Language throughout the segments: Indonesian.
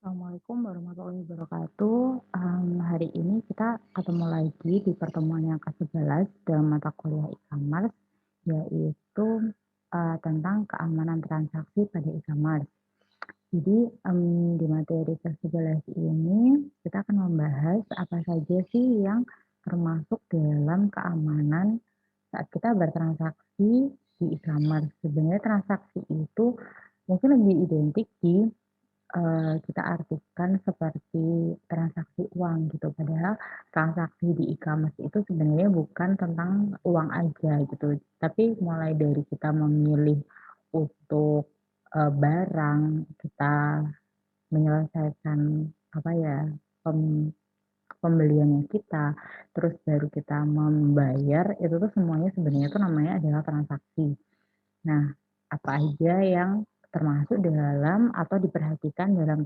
Assalamualaikum warahmatullahi wabarakatuh. Hari ini kita ketemu lagi di pertemuan yang ke-11 dalam mata kuliah e-commerce, yaitu tentang keamanan transaksi pada e-commerce. Jadi, di materi ke-11 ini kita akan membahas apa saja sih yang termasuk dalam keamanan saat kita bertransaksi di e-commerce. Sebenarnya transaksi itu mungkin lebih identik di kita artikan seperti transaksi uang gitu, padahal transaksi di e-commerce itu sebenarnya bukan tentang uang aja gitu, tapi mulai dari kita memilih untuk, barang, kita menyelesaikan apa ya, pem pembeliannya kita, terus baru kita membayar, itu tuh semuanya sebenarnya tuh namanya adalah transaksi. Nah, apa aja yang termasuk dalam atau diperhatikan dalam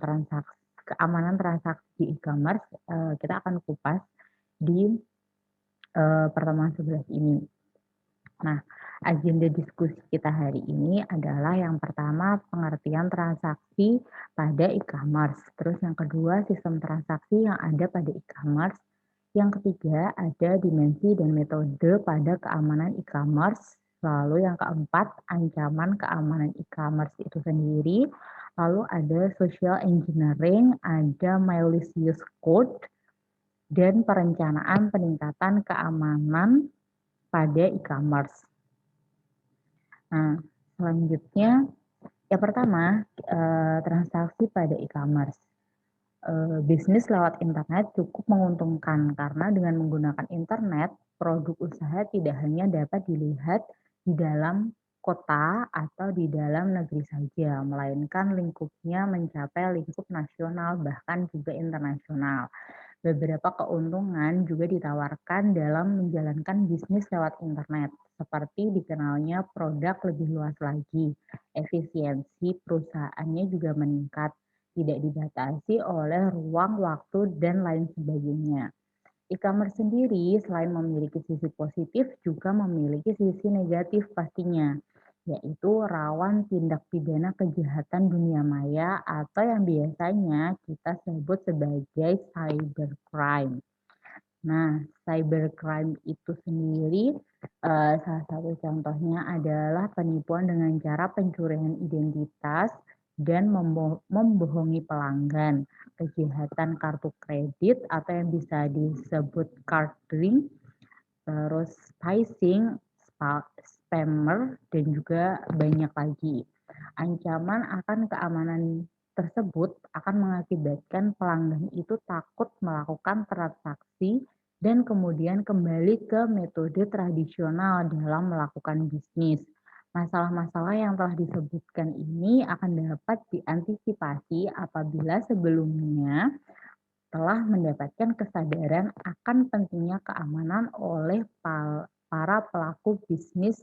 keamanan transaksi di e-commerce, kita akan kupas di, pertemuan 11 ini. Nah, agenda diskusi kita hari ini adalah yang pertama pengertian transaksi pada e-commerce, terus yang kedua sistem transaksi yang ada pada e-commerce, yang ketiga ada dimensi dan metode pada keamanan e-commerce, lalu yang keempat ancaman keamanan e-commerce itu sendiri, lalu ada social engineering, ada malicious code, dan perencanaan peningkatan keamanan pada e-commerce. Nah, selanjutnya yang pertama, transaksi pada e-commerce. Bisnis lewat internet cukup menguntungkan karena dengan menggunakan internet, produk usaha tidak hanya dapat dilihat di dalam kota atau di dalam negeri saja, melainkan lingkupnya mencapai lingkup nasional bahkan juga internasional. Beberapa keuntungan juga ditawarkan dalam menjalankan bisnis lewat internet, seperti dikenalnya produk lebih luas lagi, efisiensi perusahaannya juga meningkat, tidak dibatasi oleh ruang, waktu, dan lain sebagainya. E-commerce sendiri selain memiliki sisi positif juga memiliki sisi negatif pastinya, yaitu rawan tindak pidana kejahatan dunia maya atau yang biasanya kita sebut sebagai cybercrime. Nah, cybercrime itu sendiri, salah satu contohnya adalah penipuan dengan cara pencurian identitas dan membohongi pelanggan, kejahatan kartu kredit atau yang bisa disebut carding, terus phishing, spammer, dan juga banyak lagi. Ancaman akan keamanan tersebut akan mengakibatkan pelanggan itu takut melakukan transaksi dan kemudian kembali ke metode tradisional dalam melakukan bisnis. Masalah-masalah yang telah disebutkan ini akan dapat diantisipasi apabila sebelumnya telah mendapatkan kesadaran akan pentingnya keamanan oleh para pelaku bisnis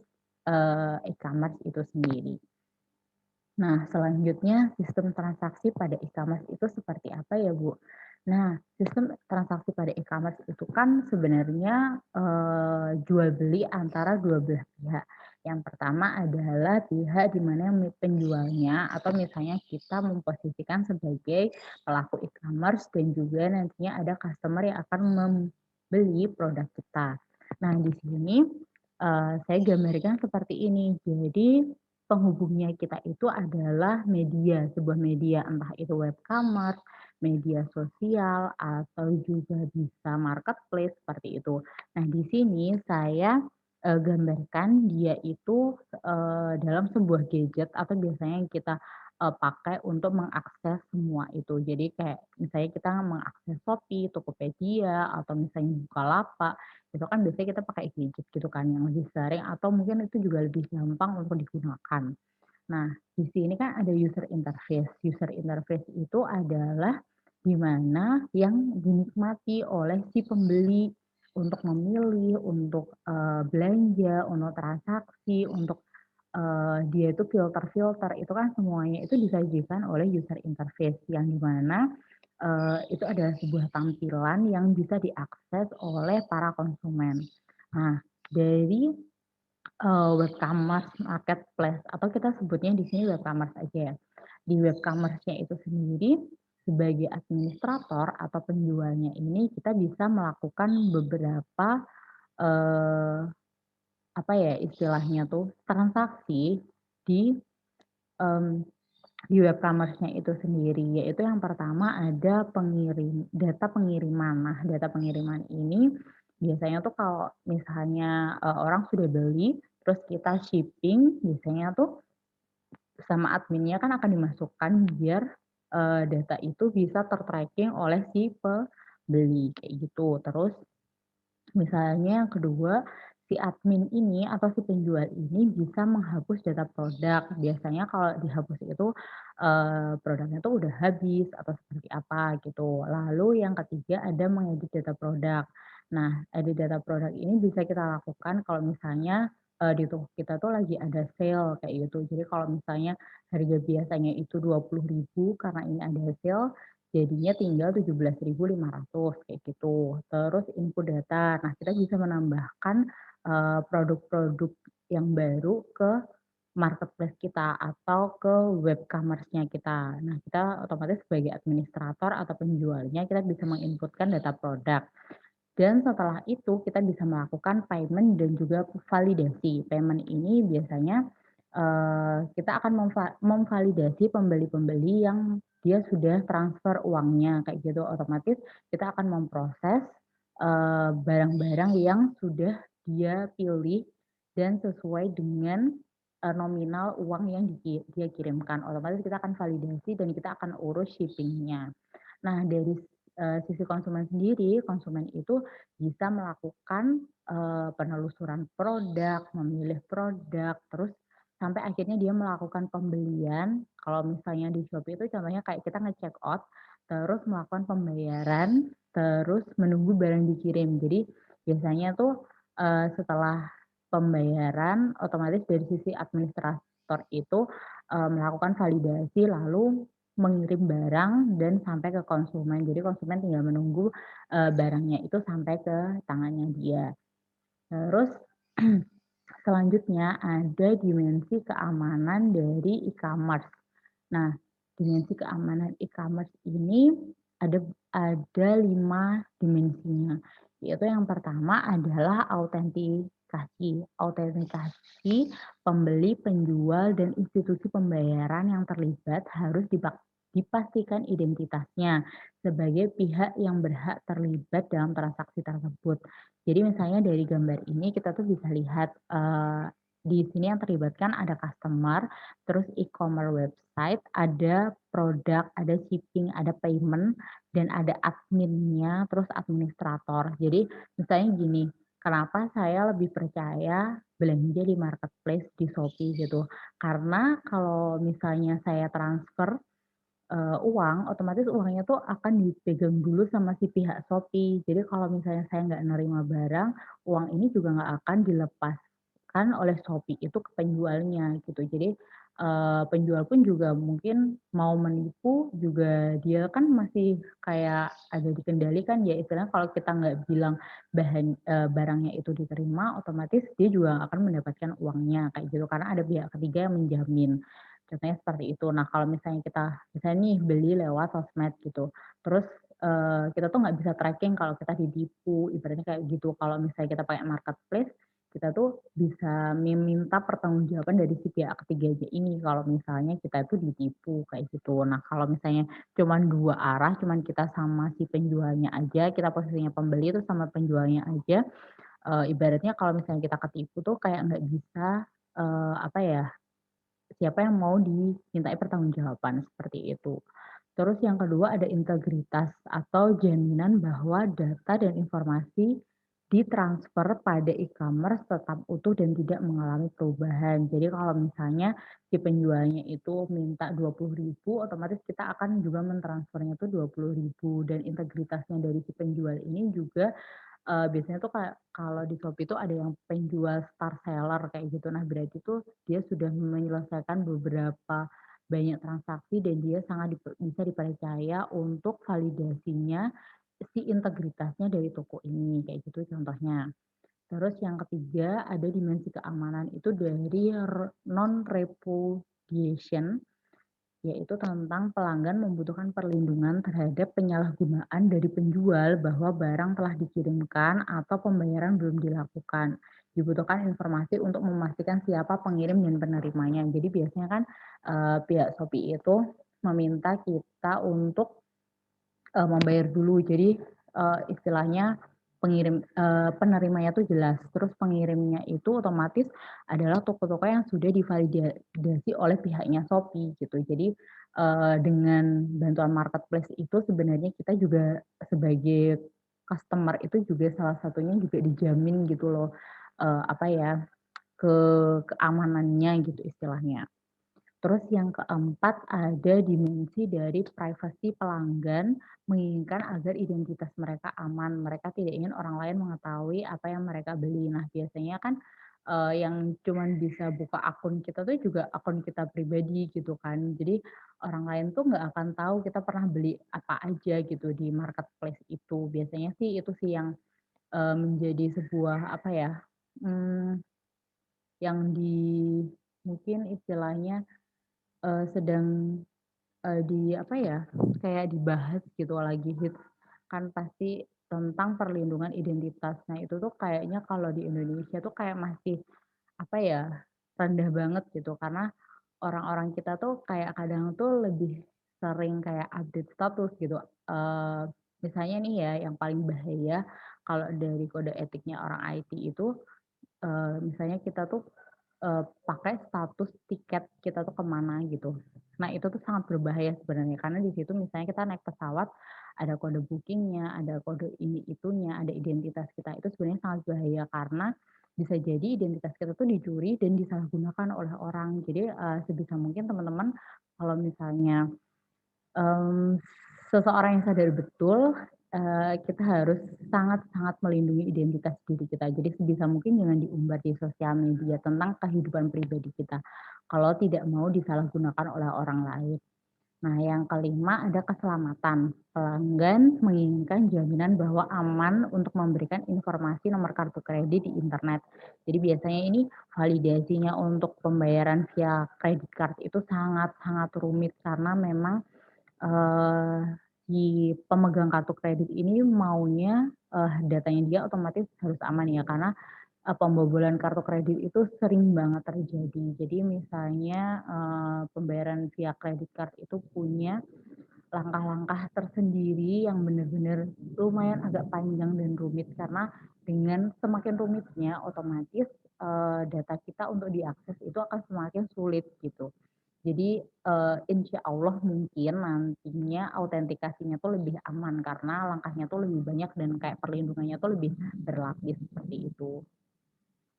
e-commerce itu sendiri. Nah, selanjutnya sistem transaksi pada e-commerce itu seperti apa ya, Bu? Nah, sistem transaksi pada e-commerce itu kan sebenarnya, jual beli antara dua belah pihak. Yang pertama adalah pihak di mana penjualnya atau misalnya kita memposisikan sebagai pelaku e-commerce dan juga nantinya ada customer yang akan membeli produk kita. Nah, di sini, saya gambarkan seperti ini. Jadi penghubungnya kita itu adalah media, sebuah media, entah itu webcommerce, media sosial, atau juga bisa marketplace seperti itu. Nah, di sini saya, gambarkan dia itu, dalam sebuah gadget atau biasanya yang kita, pakai untuk mengakses semua itu. Jadi kayak misalnya kita mengakses Shopee, Tokopedia, atau misalnya Bukalapak, itu kan biasanya kita pakai gadget gitu kan yang lebih sering atau mungkin itu juga lebih gampang untuk digunakan. Nah, di sini kan ada user interface. User interface itu adalah di mana yang dinikmati oleh si pembeli untuk memilih, untuk, belanja, untuk transaksi, untuk, dia itu filter-filter, itu kan semuanya itu disajikan oleh user interface yang di mana, itu adalah sebuah tampilan yang bisa diakses oleh para konsumen. Nah, dari webcommerce marketplace atau kita sebutnya di sini webcommerce aja ya. Di webcommerce-nya itu sendiri, sebagai administrator atau penjualnya ini kita bisa melakukan beberapa, eee, apa ya istilahnya tuh, transaksi di, mmm, di web commerce-nya itu sendiri, yaitu yang pertama ada data pengiriman. Nah, data pengiriman ini biasanya tuh kalau misalnya, orang sudah beli, terus kita shipping, biasanya tuh sama adminnya kan akan dimasukkan biar, data itu bisa ter-tracking oleh si pembeli, kayak gitu. Terus misalnya yang kedua, si admin ini atau si penjual ini bisa menghapus data produk. Biasanya kalau dihapus itu, produknya tuh udah habis atau seperti apa gitu. Lalu yang ketiga ada mengedit data produk. Nah, edit data produk ini bisa kita lakukan kalau misalnya, di toko kita tuh lagi ada sale kayak gitu. Jadi kalau misalnya harga biasanya itu 20.000 karena ini ada sale, jadinya tinggal 17.500 kayak gitu. Terus input data. Nah, kita bisa menambahkan, produk-produk yang baru ke marketplace kita atau ke web commerce-nya kita. Nah, kita otomatis sebagai administrator atau penjualnya, kita bisa menginputkan data produk. Dan setelah itu kita bisa melakukan payment dan juga validasi. Payment ini biasanya, kita akan memvalidasi pembeli-pembeli yang dia sudah transfer uangnya kayak gitu. Otomatis kita akan memproses, barang-barang yang sudah dia pilih dan sesuai dengan, nominal uang yang dia kirimkan. Otomatis kita akan validasi dan kita akan urus shipping-nya. Nah, dari sisi konsumen sendiri, konsumen itu bisa melakukan, penelusuran produk, memilih produk, terus sampai akhirnya dia melakukan pembelian. Kalau misalnya di Shopee itu contohnya kayak kita nge-check out, terus melakukan pembayaran, terus menunggu barang dikirim. Jadi biasanya tuh, setelah pembayaran otomatis dari sisi administrator itu, melakukan validasi lalu mengirim barang dan sampai ke konsumen. Jadi konsumen tinggal menunggu, barangnya itu sampai ke tangannya dia. Terus selanjutnya ada dimensi keamanan dari e-commerce. Nah, dimensi keamanan e-commerce ini ada ada 5 dimensinya, yaitu yang pertama adalah autentikasi. Autentikasi pembeli, penjual, dan institusi pembayaran yang terlibat harus dipastikan identitasnya sebagai pihak yang berhak terlibat dalam transaksi tersebut. Jadi misalnya dari gambar ini kita tuh bisa lihat, di sini yang terlibatkan ada customer, terus e-commerce website, ada produk, ada shipping, ada payment, dan ada adminnya, terus administrator. Jadi misalnya gini, kenapa saya lebih percaya belanja di marketplace di Shopee gitu, karena kalau misalnya saya transfer uang, otomatis uangnya tuh akan dipegang dulu sama si pihak Shopee. Jadi kalau misalnya saya nggak nerima barang, uang ini juga nggak akan dilepaskan oleh Shopee itu ke penjualnya gitu. Jadi, penjual pun juga mungkin mau menipu juga dia kan masih kayak ada dikendalikan ya, istilahnya kalau kita nggak bilang barangnya itu diterima, otomatis dia juga nggak akan mendapatkan uangnya kayak gitu, karena ada pihak ketiga yang menjamin. Contohnya seperti itu. Nah, kalau misalnya kita misalnya nih beli lewat sosmed gitu, terus, kita tuh nggak bisa tracking kalau kita ditipu, ibaratnya kayak gitu. Kalau misalnya kita pakai marketplace, kita tuh bisa meminta pertanggungjawaban dari si pihak ketiganya ini kalau misalnya kita itu ditipu, kayak gitu. Nah, kalau misalnya cuman 2 arah, cuman kita sama si penjualnya aja, kita posisinya pembeli itu sama penjualnya aja, ibaratnya kalau misalnya kita ketipu tuh kayak nggak bisa, apa ya, siapa yang mau dimintai pertanggungjawaban, seperti itu. Terus yang kedua ada integritas atau jaminan bahwa data dan informasi ditransfer pada e-commerce tetap utuh dan tidak mengalami perubahan. Jadi kalau misalnya si penjualnya itu minta 20.000, otomatis kita akan juga mentransfernya itu 20.000 dan integritasnya dari si penjual ini juga biasanya tuh kayak kalau di Shopee itu ada yang penjual star seller kayak gitu. Nah, berarti tuh dia sudah menyelesaikan beberapa banyak transaksi dan dia sangat bisa dipercaya untuk validasinya si integritasnya dari toko ini, kayak gitu contohnya. Terus yang ketiga ada dimensi keamanan itu dari non repudiation. yaitu tentang pelanggan membutuhkan perlindungan terhadap penyalahgunaan dari penjual bahwa barang telah dikirimkan atau pembayaran belum dilakukan. Dibutuhkan informasi untuk memastikan siapa pengirim dan penerimanya. Jadi biasanya kan pihak Shopee itu meminta kita untuk membayar dulu. Jadi, istilahnya penerimanya tuh jelas, terus pengirimnya itu otomatis adalah toko-toko yang sudah divalidasi oleh pihaknya Shopee gitu. Jadi, dengan bantuan marketplace itu sebenarnya kita juga sebagai customer itu juga salah satunya juga dijamin gitu loh, apa ya, ke keamanannya gitu istilahnya. Terus yang keempat ada dimensi dari privasi pelanggan, menginginkan agar identitas mereka aman. Mereka tidak ingin orang lain mengetahui apa yang mereka beli. Nah, biasanya kan, yang cuman bisa buka akun kita tuh juga akun kita pribadi gitu kan. Jadi orang lain tuh nggak akan tahu kita pernah beli apa aja gitu di marketplace itu. Biasanya sih itu sih yang, menjadi sebuah apa ya, mmm, yang mungkin istilahnya, sedang di apa ya, kayak dibahas gitu lagi hits, kan pasti tentang perlindungan identitas. Nah itu tuh kayaknya kalau di Indonesia tuh kayak masih, apa ya, rendah banget gitu karena orang-orang kita tuh kayak kadang tuh lebih sering kayak update status gitu, misalnya nih ya yang paling bahaya kalau dari kode etiknya orang IT itu, misalnya kita tuh pakai status tiket kita tuh kemana gitu. Nah itu tuh sangat berbahaya sebenarnya karena di situ misalnya kita naik pesawat, ada kode bookingnya, ada kode ini itunya, ada identitas kita, itu sebenarnya sangat bahaya karena bisa jadi identitas kita tuh dicuri dan disalahgunakan oleh orang. Jadi, sebisa mungkin teman-teman kalau misalnya Mmm, seseorang yang sadar betul, kita harus sangat-sangat melindungi identitas diri kita. Jadi sebisa mungkin jangan diumbar di sosial media tentang kehidupan pribadi kita, kalau tidak mau disalahgunakan oleh orang lain. Nah, yang kelima ada keselamatan. Pelanggan menginginkan jaminan bahwa aman untuk memberikan informasi nomor kartu kredit di internet. Jadi biasanya ini validasinya untuk pembayaran via credit card itu sangat-sangat rumit karena memang si pemegang kartu kredit ini maunya, datanya dia otomatis harus aman ya, karena, pembobolan kartu kredit itu sering banget terjadi. Jadi misalnya, pembayaran via credit card itu punya langkah-langkah tersendiri yang benar-benar lumayan agak panjang dan rumit, karena dengan semakin rumitnya otomatis, data kita untuk diakses itu akan semakin sulit gitu. Jadi, insya Allah mungkin nantinya autentikasinya tuh lebih aman karena langkahnya tuh lebih banyak dan kayak perlindungannya tuh lebih berlapis seperti itu.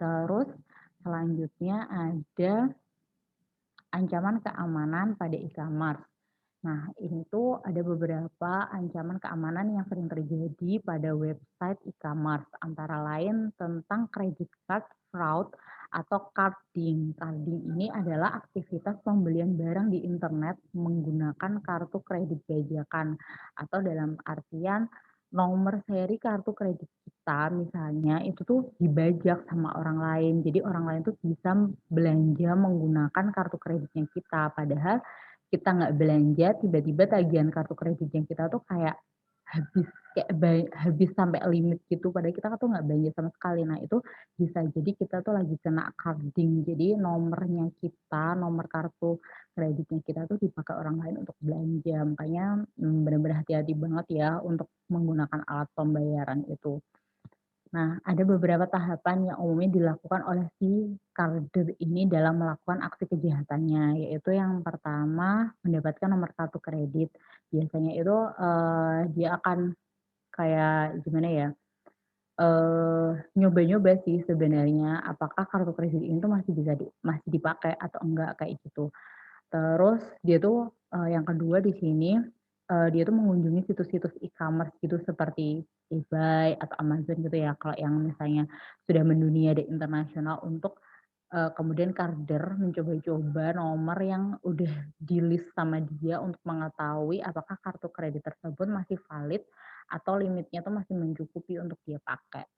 Terus selanjutnya ada ancaman keamanan pada e-commerce. Nah, ini tuh ada beberapa ancaman keamanan yang sering terjadi pada website e-commerce, antara lain tentang credit card fraud atau carding. Carding ini adalah aktivitas pembelian barang di internet menggunakan kartu kredit bajakan atau dalam artian nomor seri kartu kredit kita misalnya itu tuh dibajak sama orang lain. Jadi orang lain tuh bisa belanja menggunakan kartu kreditnya kita, padahal kita nggak belanja, tiba-tiba tagihan kartu kreditnya kita tuh kayak habis kayak habis sampai limit gitu, padahal kita tuh nggak belanja sama sekali. Nah, itu bisa jadi kita tuh lagi kena carding. Jadi nomornya kita, nomor kartu kreditnya kita tuh dipakai orang lain untuk belanja. Makanya, bener-bener hati-hati banget ya untuk menggunakan alat pembayaran itu. Nah, ada beberapa tahapan yang umumnya dilakukan oleh si karder ini dalam melakukan aksi kejahatannya, yaitu yang pertama mendapatkan nomor kartu kredit. Biasanya itu, dia akan kayak gimana ya, nyoba-nyoba sih sebenarnya apakah kartu kredit ini tuh masih dipakai atau enggak, kayak gitu. Terus dia tuh, yang kedua di sini, dia tuh mengunjungi situs-situs e-commerce gitu seperti eBay atau Amazon gitu ya, kalau yang misalnya sudah mendunia dan internasional untuk, kemudian karder mencoba-coba nomor yang udah di-list sama dia untuk mengetahui apakah kartu kredit tersebut masih valid atau limitnya tuh masih mencukupi untuk dia pakai.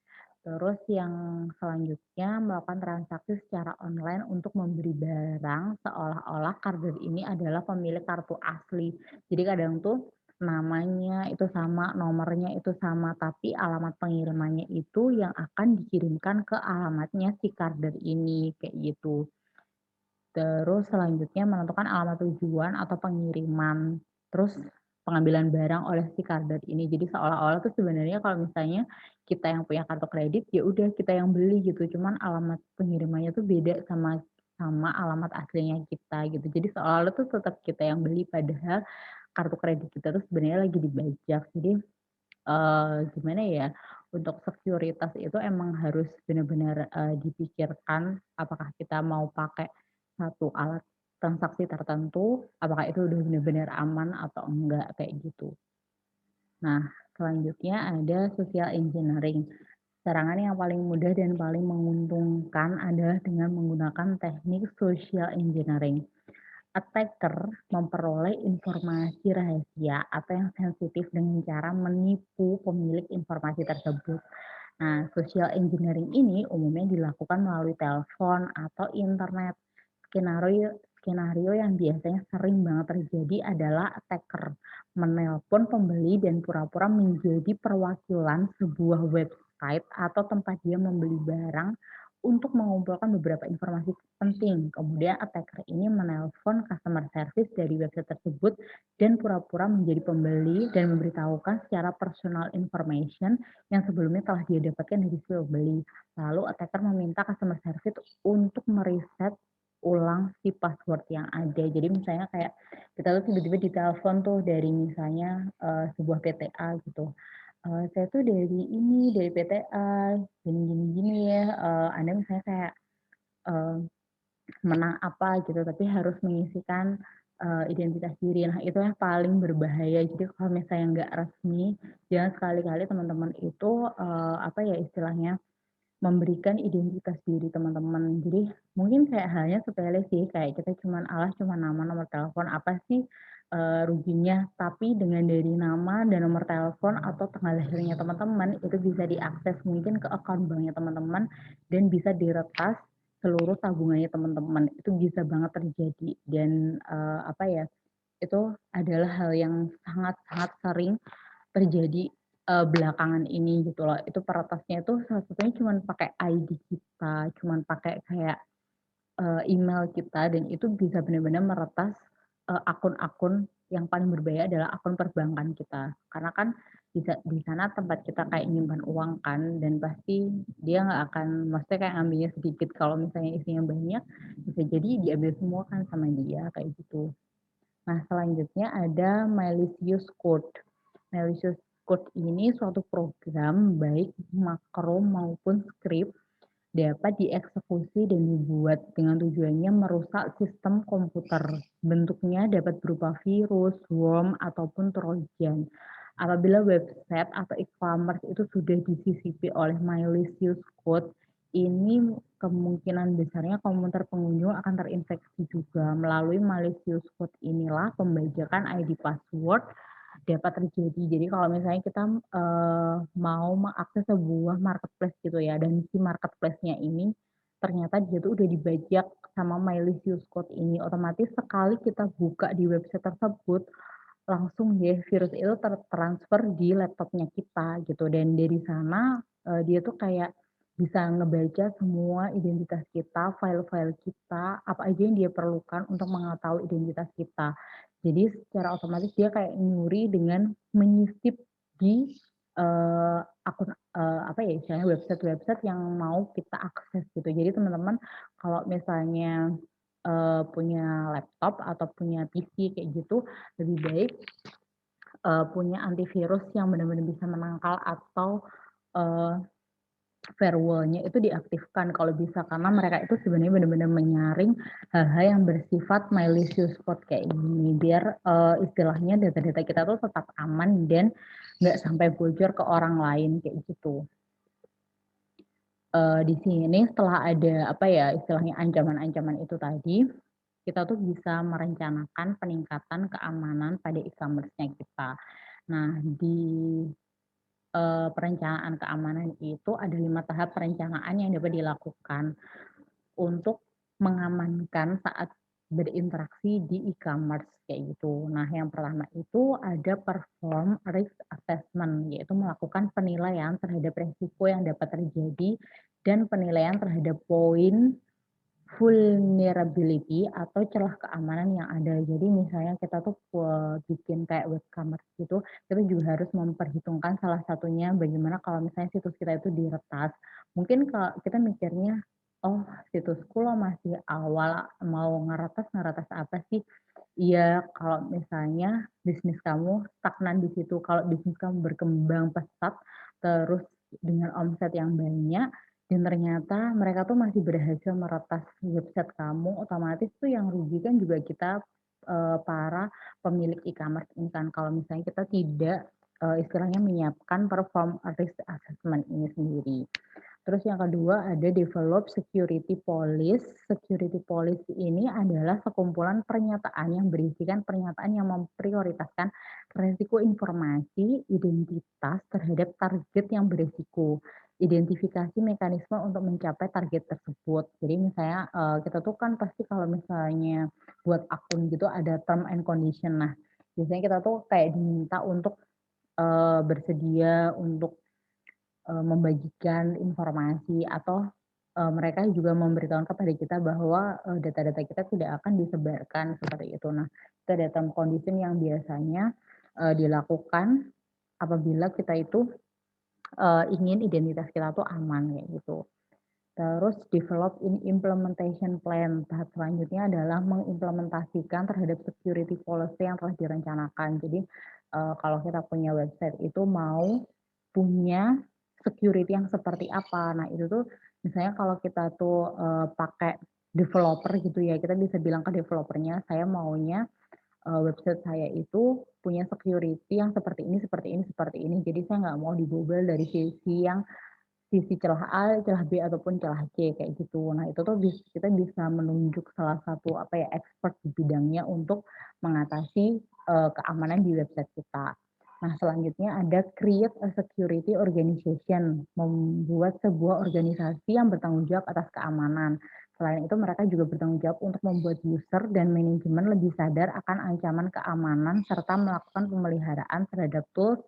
Terus yang selanjutnya melakukan transaksi secara online untuk memberi barang seolah-olah karder ini adalah pemilik kartu asli. Jadi kadang tuh namanya itu sama, nomornya itu sama, tapi alamat pengirimannya itu yang akan dikirimkan ke alamatnya si karder ini, kayak gitu. Terus selanjutnya menentukan alamat tujuan atau pengiriman, terus pengambilan barang oleh si karder ini. Jadi seolah-olah tuh sebenarnya kalau misalnya kita yang punya kartu kredit, ya udah kita yang beli gitu, cuman alamat pengirimannya tuh beda sama alamat aslinya kita gitu. Jadi seolah-olah tuh tetap kita yang beli, padahal kartu kredit kita tuh sebenarnya lagi dibajak. Jadi, gimana ya, untuk sekuritas itu emang harus benar-benar, dipikirkan apakah kita mau pakai satu alat transaksi tertentu, apakah itu udah benar-benar aman atau enggak, kayak gitu. Nah, selanjutnya ada social engineering. Serangan yang paling mudah dan paling menguntungkan adalah dengan menggunakan teknik social engineering. Attacker memperoleh informasi rahasia atau yang sensitif dengan cara menipu pemilik informasi tersebut. Nah, social engineering ini umumnya dilakukan melalui telepon atau internet. Skenario yang biasanya sering banget terjadi adalah attacker menelpon pembeli dan pura-pura menjadi perwakilan sebuah website atau tempat dia membeli barang untuk mengumpulkan beberapa informasi penting. Kemudian attacker ini menelpon customer service dari website tersebut dan pura-pura menjadi pembeli dan memberitahukan secara personal information yang sebelumnya telah dia dapatkan dari si pembeli. Lalu attacker meminta customer service untuk mereset ulang si password yang ada. Jadi misalnya kayak kita tuh tiba-tiba ditelepon tuh dari misalnya, sebuah PTA gitu, "Saya tuh dari ini, dari PTA, gini gini gini ya, Anda misalnya kayak, eee, menang apa gitu, tapi harus mengisikan, identitas diri." Nah, itu yang paling berbahaya. Jadi kalau misalnya nggak resmi, jangan sekali-kali teman-teman itu, apa ya istilahnya, memberikan identitas diri teman-teman. Jadi mungkin kayak halnya sepele sih, kayak kita cuman, alah cuma nama, nomor telepon, apa sih, ruginya. Tapi dengan dari nama dan nomor telepon atau tanggal lahirnya teman-teman, itu bisa diakses mungkin ke akun banknya teman-teman dan bisa diretas seluruh tabungannya teman-teman. Itu bisa banget terjadi dan, apa ya, itu adalah hal yang sangat-sangat sering terjadi, belakangan ini gitu loh. Itu peretasnya itu salah satunya cuman pakai ID kita, cuman pakai kayak, email kita dan itu bisa benar-benar meretas, akun-akun yang paling berbahaya adalah akun perbankan kita. Karena kan di sana tempat kita kayak nyimpan uang kan dan pasti dia nggak akan maksudnya kayak ngambilnya sedikit, kalau misalnya isinya banyak, bisa jadi diambil semua kan sama dia, kayak gitu. Nah, selanjutnya ada malicious code. Malicious code ini suatu program baik makro maupun script dapat dieksekusi dan dibuat dengan tujuannya merusak sistem komputer. Bentuknya dapat berupa virus, worm, ataupun trojan. Apabila website atau e-commerce itu sudah disisipi oleh malicious code, ini kemungkinan besarnya komputer pengunjung akan terinfeksi juga. Melalui malicious code inilah pembajakan ID password dapat terjadi. Jadi kalau misalnya kita, mau mengakses sebuah marketplace gitu ya, dan si marketplace-nya ini ternyata dia tuh udah dibajak sama malicious code ini, otomatis sekali kita buka di website tersebut, langsung deh virus itu tertransfer di laptopnya kita gitu, dan dari sana, dia tuh kayak bisa ngebaca semua identitas kita, file-file kita, apa aja yang dia perlukan untuk mengetahui identitas kita. Jadi secara otomatis dia kayak nyuri dengan menyisip di, akun, apa ya istilahnya, website-website yang mau kita akses gitu. Jadi teman-teman kalau misalnya, punya laptop atau punya PC kayak gitu, lebih baik, punya antivirus yang benar-benar bisa menangkal atau, eee, firewall-nya itu diaktifkan kalau bisa, karena mereka itu sebenarnya benar-benar menyaring hal-hal yang bersifat malicious code kayak gini, biar, istilahnya data-data kita tuh tetap aman dan nggak sampai bocor ke orang lain, kayak gitu. Di sini setelah ada, apa ya, istilahnya ancaman-ancaman itu tadi, kita tuh bisa merencanakan peningkatan keamanan pada e-commerce-nya kita. Nah, di perencanaan keamanan itu ada 5 tahap perencanaan yang dapat dilakukan untuk mengamankan saat berinteraksi di e-commerce kayak gitu. Nah, yang pertama itu ada perform risk assessment, yaitu melakukan penilaian terhadap resiko yang dapat terjadi dan penilaian terhadap poin vulnerability atau celah keamanan yang ada. Jadi misalnya kita tuh bikin kayak webcommerce gitu, kita juga harus memperhitungkan salah satunya bagaimana kalau misalnya situs kita itu diretas. Mungkin kalau kita mikirnya, "Oh, situsku loh masih awal, mau ngeretas apa sih?" Iya, kalau misalnya bisnis kamu stagnan di situ, kalau bisnis kamu berkembang pesat, terus dengan omset yang banyak, dan ternyata mereka tuh masih berhasil meretas website kamu, otomatis tuh yang rugi kan juga kita, para pemilik e-commerce ini kan. Kalau misalnya kita tidak, istilahnya menyiapkan perform risk assessment ini sendiri. Terus yang kedua ada develop security policy. Security policy ini adalah sekumpulan pernyataan yang berisikan pernyataan yang memprioritaskan resiko informasi, identitas terhadap target yang beresiko, identifikasi mekanisme untuk mencapai target tersebut. Jadi misalnya, kita tuh kan pasti kalau misalnya buat akun gitu ada term and condition. Nah, biasanya kita tuh kayak diminta untuk, bersedia untuk membagikan informasi atau, mereka juga memberitahukan kepada kita bahwa, data-data kita tidak akan disebarkan seperti itu. Nah, itu ada term condition yang biasanya, dilakukan apabila kita itu, ingin identitas kita tuh aman kayak gitu. Terus develop implementation plan. Tahap selanjutnya adalah mengimplementasikan terhadap security policy yang telah direncanakan. Jadi, kalau kita punya website itu mau punya security yang seperti apa. Nah, itu tuh misalnya kalau kita tuh, pakai developer gitu ya, kita bisa bilang ke developernya, "Saya maunya, website saya itu punya security yang seperti ini seperti ini seperti ini. Jadi saya nggak mau dibobol dari sisi celah A, celah B, ataupun celah C kayak gitu. Nah, itu tuh kita bisa menunjuk salah satu apa ya, expert di bidangnya untuk mengatasi, keamanan di website kita. Nah, selanjutnya ada create a security organization, membuat sebuah organisasi yang bertanggung jawab atas keamanan. Selain itu mereka juga bertanggung jawab untuk membuat user dan manajemen lebih sadar akan ancaman keamanan serta melakukan pemeliharaan terhadap tools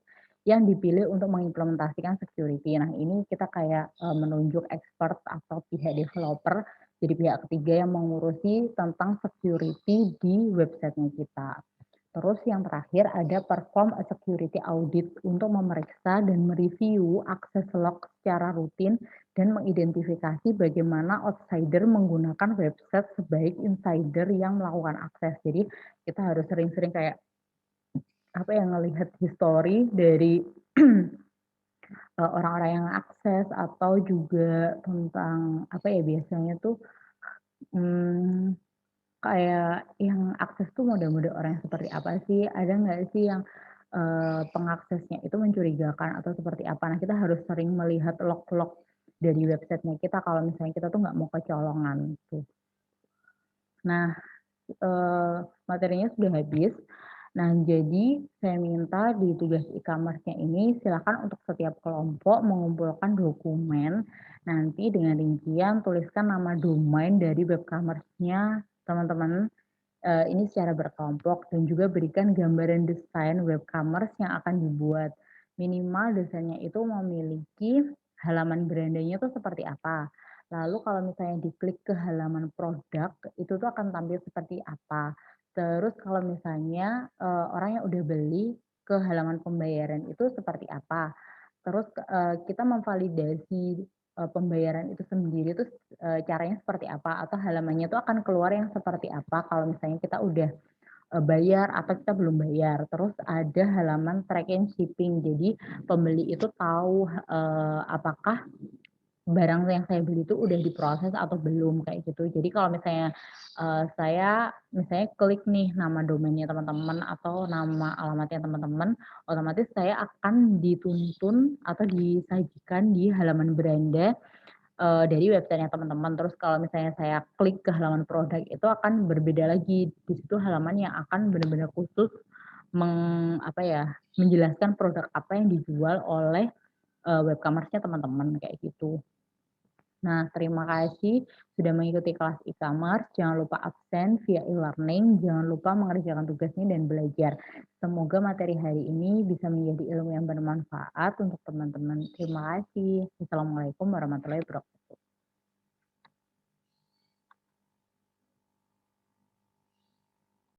yang dipilih untuk mengimplementasikan security. Nah, ini kita kayak, menunjuk expert atau pihak developer, jadi pihak ketiga yang mengurusi tentang security di website-nya kita. Terus yang terakhir ada perform a security audit untuk memeriksa dan mereview akses log secara rutin dan mengidentifikasi bagaimana outsider menggunakan website sebaik insider yang melakukan akses. Jadi kita harus sering-sering kayak apa ya, ngelihat history dari orang-orang yang akses atau juga tentang apa ya, biasanya tuh, mmm, kayak yang akses tuh mode-mode orang yang seperti apa sih? Ada nggak sih yang, pengaksesnya itu mencurigakan atau seperti apa? Nah, kita harus sering melihat log-log dari website-nya kita kalau misalnya kita tuh nggak mau kecolongan tuh. Nah, materinya sudah habis. Nah, jadi saya minta di tugas e-commerce-nya ini silakan untuk setiap kelompok mengumpulkan dokumen, nanti dengan rincian tuliskan nama domain dari web commerce-nya teman-teman, ini secara berkelompok dan juga berikan gambaran desain web commerce yang akan dibuat. Minimal desainnya itu memiliki halaman berandanya itu seperti apa. Lalu kalau misalnya diklik ke halaman produk, itu tuh akan tampil seperti apa. Terus kalau misalnya, orang yang udah beli ke halaman pembayaran itu seperti apa. Terus, kita memvalidasi, pembayaran itu sendiri tuh, caranya seperti apa atau halamannya itu akan keluar yang seperti apa kalau misalnya kita udah, bayar atau kita belum bayar. Terus ada halaman track and shipping. Jadi pembeli itu tahu, apakah barang yang saya beli itu udah diproses atau belum, kayak gitu. Jadi kalau misalnya, saya misalnya klik nih nama domainnya teman-teman atau nama alamatnya teman-teman, otomatis saya akan dituntun atau disajikan di halaman beranda, dari website-nya teman-teman. Terus kalau misalnya saya klik ke halaman produk itu akan berbeda lagi. Di situ halaman yang akan benar-benar khusus apa ya, menjelaskan produk apa yang dijual oleh, webcommerce-nya teman-teman, kayak gitu. Nah, terima kasih sudah mengikuti kelas e-commerce. Jangan lupa absen via e-learning, jangan lupa mengerjakan tugasnya dan belajar. Semoga materi hari ini bisa menjadi ilmu yang bermanfaat untuk teman-teman. Terima kasih. Wassalamualaikum warahmatullahi wabarakatuh.